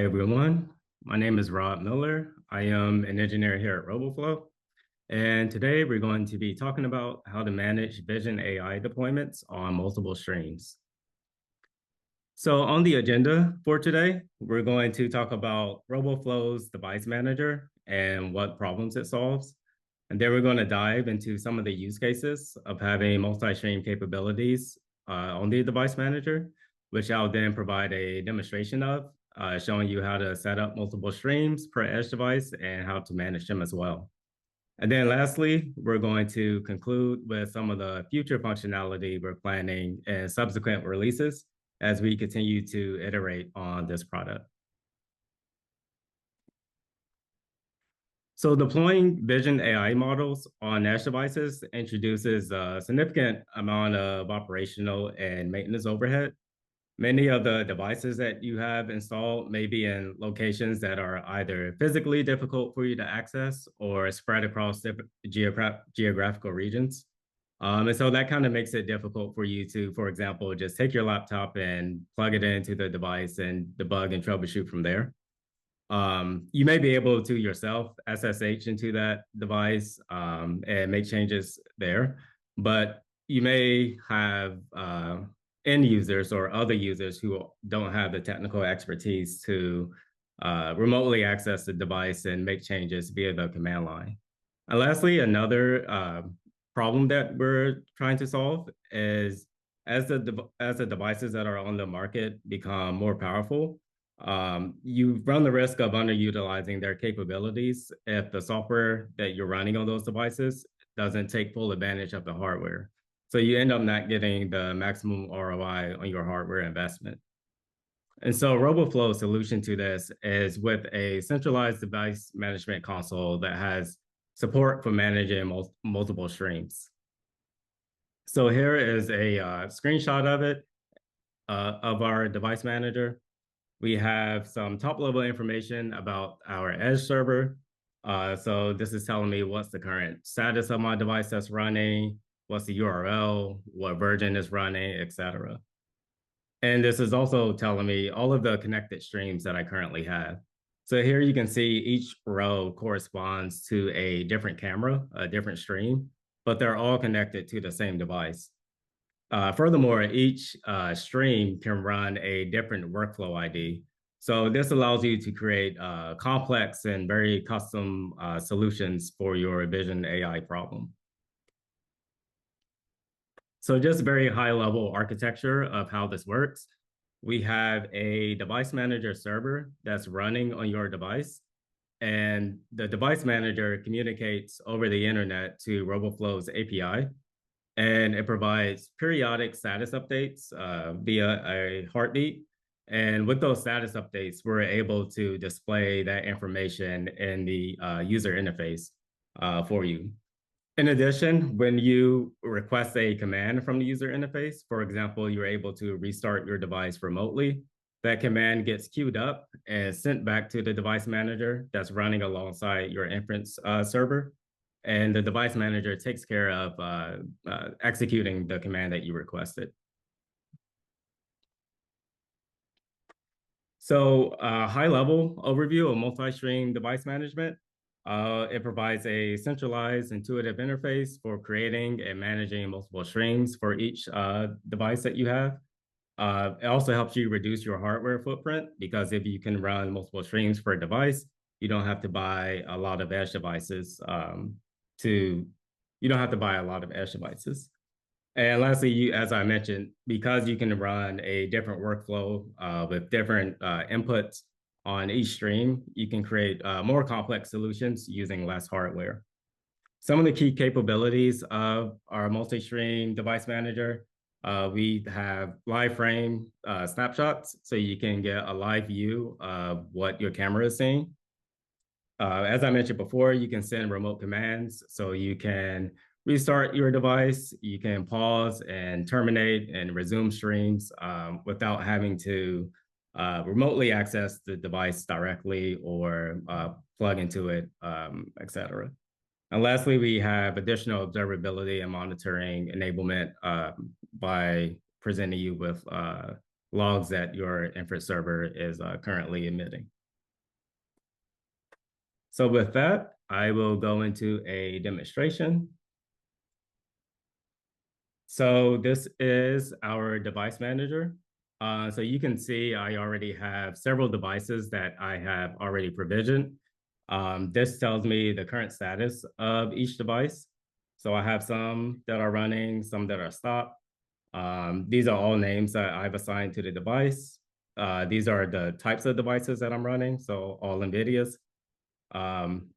everyone. My name is Rob Miller. I am an engineer here at RoboFlow. And today we're going to be talking about how to manage vision AI deployments on multiple streams. So on the agenda for today, we're going to talk about RoboFlow's device manager and what problems it solves. And then we're going to dive into some of the use cases of having multi-stream capabilities on the device manager, which I'll then provide a demonstration of, showing you how to set up multiple streams per edge device and how to manage them as well. And then lastly, we're going to conclude with some of the future functionality we're planning and subsequent releases as we continue to iterate on this product. So deploying vision AI models on edge devices introduces a significant amount of operational and maintenance overhead. Many of the devices that you have installed may be in locations that are either physically difficult for you to access or spread across different geographical regions. And so that kind of makes it difficult for you to, for example, just take your laptop and plug it into the device and debug and troubleshoot from there. You may be able to yourself SSH into that device and make changes there, but you may have end users or other users who don't have the technical expertise to remotely access the device and make changes via the command line. And lastly, another problem that we're trying to solve is as the devices that are on the market become more powerful, you run the risk of underutilizing their capabilities if the software that you're running on those devices doesn't take full advantage of the hardware. So you end up not getting the maximum ROI on your hardware investment. And so RoboFlow's solution to this is with a centralized device management console that has support for managing multiple streams. So here is a screenshot of it, of our device manager. We have some top level information about our edge server. So this is telling me what's the current status of my device that's running, what's the URL, what version is running, etc. And this is also telling me all of the connected streams that I currently have. So here you can see each row corresponds to a different camera, a different stream, but they're all connected to the same device. Furthermore, each stream can run a different workflow ID. So this allows you to create complex and very custom solutions for your vision AI problem. So just very high level architecture of how this works. We have a device manager server that's running on your device, and the device manager communicates over the internet to RoboFlow's API, and it provides periodic status updates via a heartbeat. And with those status updates, we're able to display that information in the user interface for you. In addition, when you request a command from the user interface, for example, you're able to restart your device remotely, that command gets queued up and sent back to the device manager that's running alongside your inference server. And the device manager takes care of executing the command that you requested. So high level overview of multi-stream device management. It provides a centralized, intuitive interface for creating and managing multiple streams for each device that you have. It also helps you reduce your hardware footprint because if you can run multiple streams per device, you don't have to buy a lot of edge devices And lastly, as I mentioned, because you can run a different workflow with different inputs on each stream, you can create more complex solutions using less hardware. Some of the key capabilities of our multi-stream device manager, we have live frame snapshots, so you can get a live view of what your camera is seeing. As I mentioned before, you can send remote commands, so you can restart your device, you can pause and terminate and resume streams without having to remotely access the device directly or plug into it, etc. And lastly, we have additional observability and monitoring enablement by presenting you with logs that your inference server is currently emitting. So with that, I will go into a demonstration. So this is our device manager. So you can see I already have several devices that I have already provisioned. This tells me the current status of each device. So I have some that are running, some that are stopped. These are all names that I've assigned to the device. These are the types of devices that I'm running, so all NVIDIA's. Um,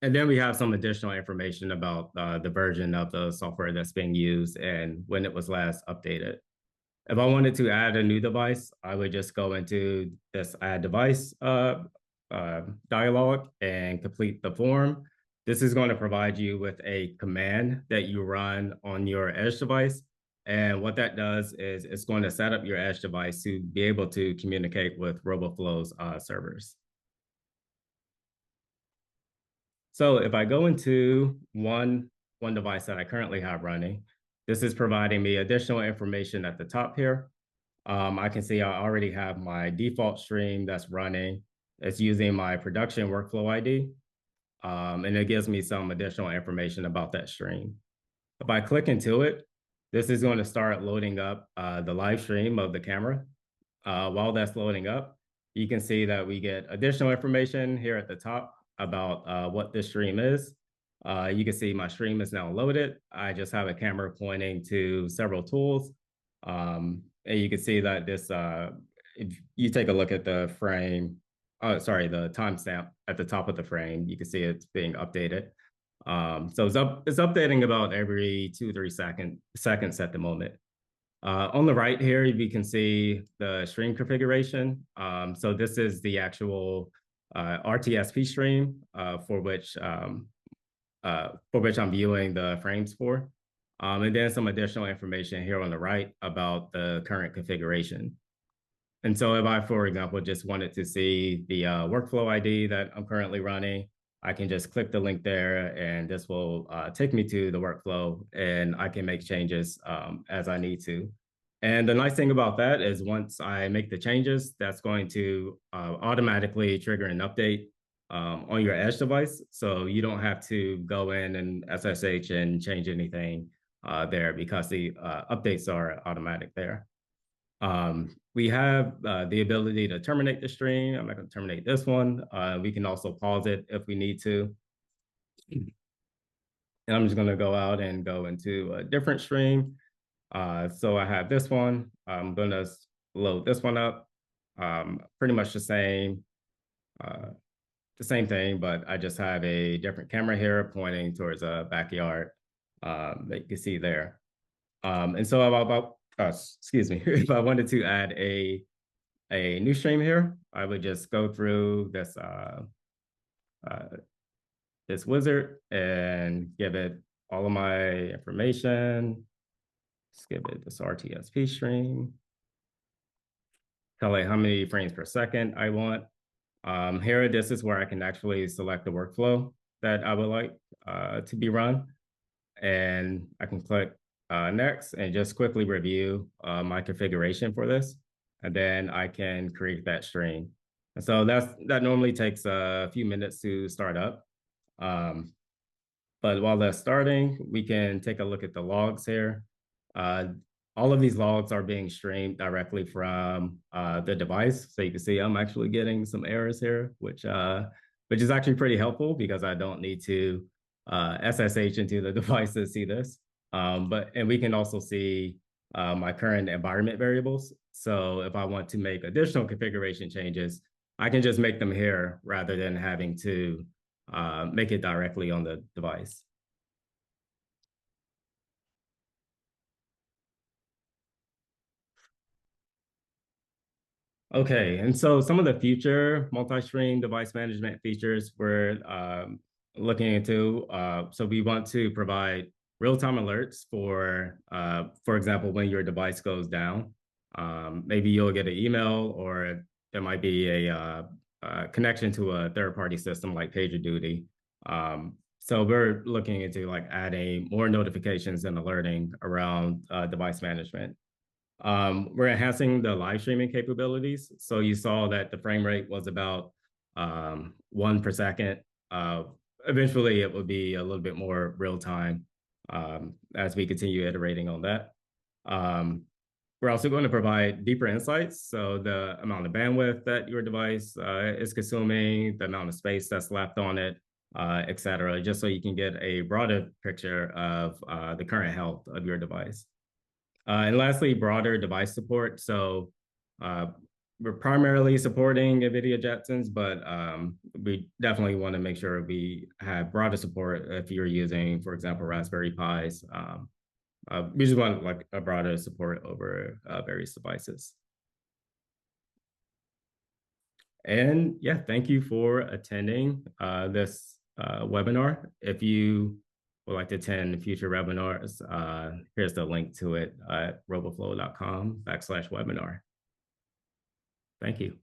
and then we have some additional information about the version of the software that's being used and when it was last updated. If I wanted to add a new device, I would just go into this add device dialog and complete the form. This is going to provide you with a command that you run on your edge device. And what that does is it's going to set up your edge device to be able to communicate with RoboFlow's servers. So if I go into one device that I currently have running, this is providing me additional information at the top here. I can see I already have my default stream that's running. It's using my production workflow ID, and it gives me some additional information about that stream. If I click into it, this is going to start loading up the live stream of the camera. While that's loading up, you can see that we get additional information here at the top about what this stream is. You can see my stream is now loaded. I just have a camera pointing to several tools. And you can see that this, if you take a look at the frame, sorry, the timestamp at the top of the frame, you can see it's being updated. So it's updating about every 2-3 seconds at the moment. On the right here, you can see the stream configuration. So this is the actual RTSP stream for which I'm viewing the frames for. And then some additional information here on the right about the current configuration. And so if I, for example, just wanted to see the workflow ID that I'm currently running, I can just click the link there and this will take me to the workflow and I can make changes as I need to. And the nice thing about that is once I make the changes, that's going to automatically trigger an update on your edge device. So you don't have to go in and SSH and change anything there because the updates are automatic there. We have the ability to terminate the stream. I'm not going to terminate this one. We can also pause it if we need to. And I'm just going to go out and go into a different stream. So I have this one. I'm going to load this one up. Pretty much the same thing, but I just have a different camera here pointing towards a backyard that you can see there. And so excuse me, if I wanted to add a new stream here, I would just go through this wizard and give it all of my information. Just give it this RTSP stream. Tell it how many frames per second I want. Here, this is where I can actually select the workflow that I would like to be run. And I can click next and just quickly review my configuration for this. And then I can create that stream. And so that normally takes a few minutes to start up. But while that's starting, we can take a look at the logs here. All of these logs are being streamed directly from the device. So you can see I'm actually getting some errors here, which is actually pretty helpful because I don't need to SSH into the device to see this. And we can also see my current environment variables. So if I want to make additional configuration changes, I can just make them here rather than having to make it directly on the device. Okay, and so some of the future multi-stream device management features we're looking into. So we want to provide real-time alerts for example, when your device goes down. Maybe you'll get an email or there might be a connection to a third-party system like PagerDuty. So we're looking into like adding more notifications and alerting around device management. We're enhancing the live streaming capabilities. So you saw that the frame rate was about 1 per second. Uh, Eventually, it will be a little bit more real time as we continue iterating on that. Um, we're also going to provide deeper insights. So the amount of bandwidth that your device is consuming, the amount of space that's left on it, et cetera, just so you can get a broader picture of the current health of your device. And lastly, broader device support. So uh, we're primarily supporting NVIDIA Jetsons, but we definitely want to make sure we have broader support if you're using, for example, Raspberry Pis. We just want like a broader support over various devices. And yeah, thank you for attending this webinar. If you would like to attend future webinars, here's the link to it at roboflow.com/webinar. Thank you.